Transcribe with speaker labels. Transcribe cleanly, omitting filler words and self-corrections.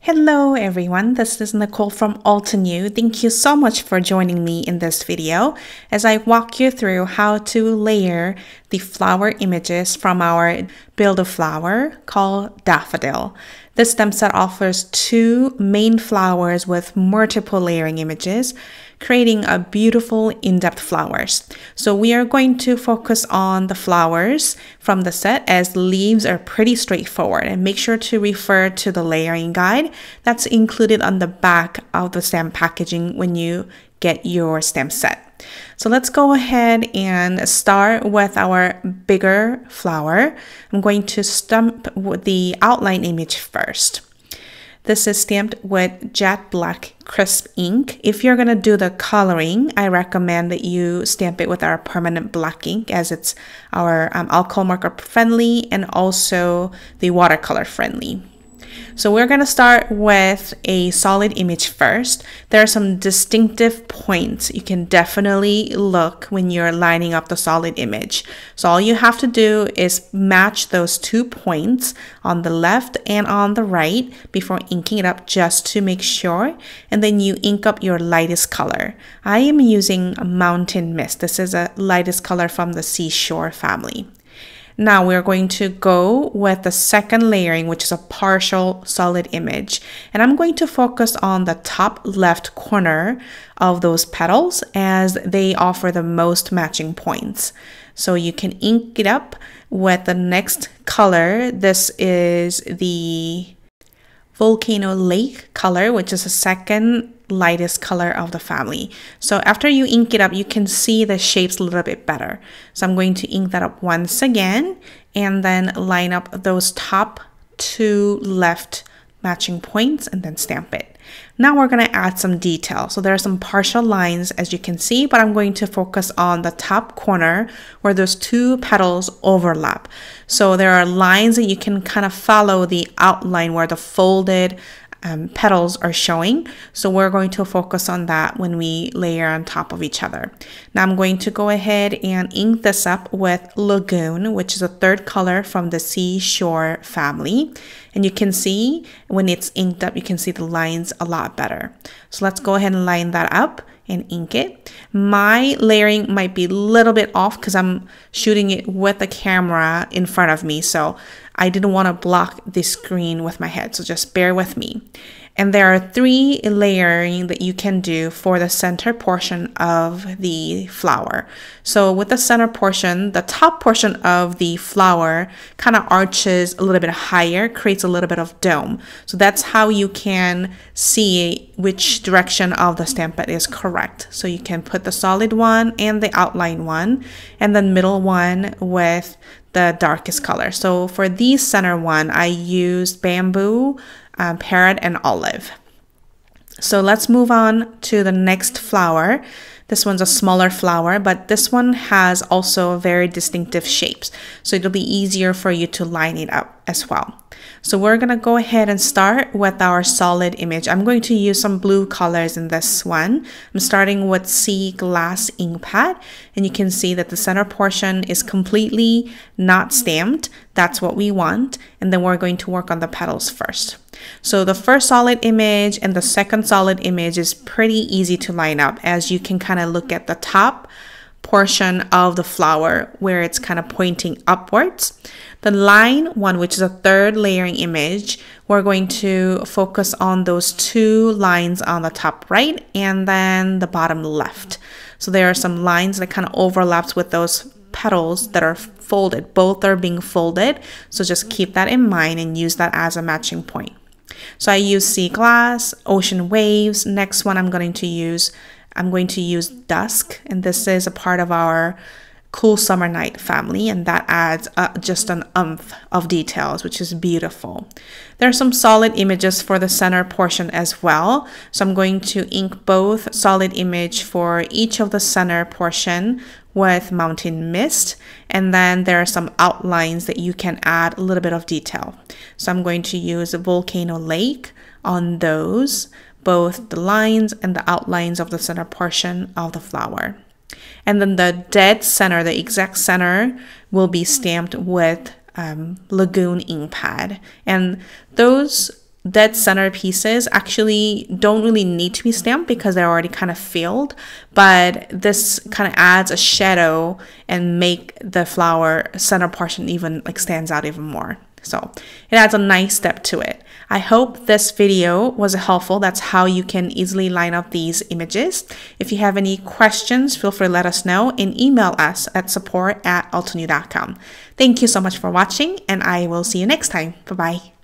Speaker 1: Hello everyone, this is Nicole from Altenew. Thank you so much for joining me in this video as I walk you through how to layer the flower images from our Build-A-Flower called Daffodil. This stem set offers two main flowers with multiple layering images, creating a beautiful in-depth flowers. So we are going to focus on the flowers from the set as leaves are pretty straightforward, and make sure to refer to the layering guide that's included on the back of the stem packaging when you get your stem set. So let's go ahead and start with our bigger flower. I'm going to stamp the outline image first. This is stamped with jet black crisp ink. If you're going to do the coloring, I recommend that you stamp it with our permanent black ink, as it's our alcohol marker friendly and also the watercolor friendly. So we're going to start with a solid image first. There are some distinctive points you can definitely look when you're lining up the solid image. So all you have to do is match those 2 points on the left and on the right before inking it up, just to make sure. And then you ink up your lightest color. I am using Mountain Mist. This is a lightest color from the Seashore family. Now we're going to go with the second layering, which is a partial solid image. And I'm going to focus on the top left corner of those petals as they offer the most matching points. So you can ink it up with the next color. This is the Volcano Lake color, which is the second lightest color of the family. So after you ink it up, you can see the shapes a little bit better. So I'm going to ink that up once again and then line up those top 2 left matching points and then stamp it. Now we're going to add some detail. So there are some partial lines, as you can see, but I'm going to focus on the top corner where those 2 petals overlap. So there are lines that you can kind of follow the outline where the folded petals are showing. So we're going to focus on that when we layer on top of each other. Now I'm going to go ahead and ink this up with Lagoon, which is a third color from the Seashore family. And you can see when it's inked up, you can see the lines a lot better. So let's go ahead and line that up and ink it. My layering might be a little bit off because I'm shooting it with the camera in front of me. So I didn't want to block the screen with my head, so just bear with me. And there are 3 layering that you can do for the center portion of the flower. So with the center portion, the top portion of the flower kind of arches a little bit higher, creates a little bit of dome. So that's how you can see which direction of the stamp is correct. So you can put the solid one and the outline one, and the middle one with the darkest color. So for the center one, I used Bamboo, Parrot, and Olive. So let's move on to the next flower. This one's a smaller flower, but this one has also very distinctive shapes. So it'll be easier for you to line it up as well. So we're going to go ahead and start with our solid image. I'm going to use some blue colors in this one. I'm starting with Sea Glass ink pad, and you can see that the center portion is completely not stamped. That's what we want. And then we're going to work on the petals first. So the first solid image and the second solid image is pretty easy to line up, as you can kind of look at the top portion of the flower where it's kind of pointing upwards. The line one, which is a third layering image, we're going to focus on those 2 lines on the top right and then the bottom left. So there are some lines that kind of overlaps with those petals that are folded. Both are being folded. So just keep that in mind and use that as a matching point. So I use Sea Glass, Ocean Waves. Next one I'm going to use Dusk, and this is a part of our Cool Summer Night family, and that adds just an umph of details, which is beautiful. There are some solid images for the center portion as well. So I'm going to ink both solid image for each of the center portion with Mountain Mist, and then there are some outlines that you can add a little bit of detail. So I'm going to use Volcano Lake on those, both the lines and the outlines of the center portion of the flower. And then the dead center, the exact center, will be stamped with Lagoon ink pad. And those dead center pieces actually don't really need to be stamped because they're already kind of filled, but this kind of adds a shadow and make the flower center portion even like stands out even more. So it adds a nice step to it. I hope this video was helpful. That's how you can easily line up these images. If you have any questions, feel free to let us know and email us at support@altenew.com. Thank you so much for watching, and I will see you next time. Bye-bye.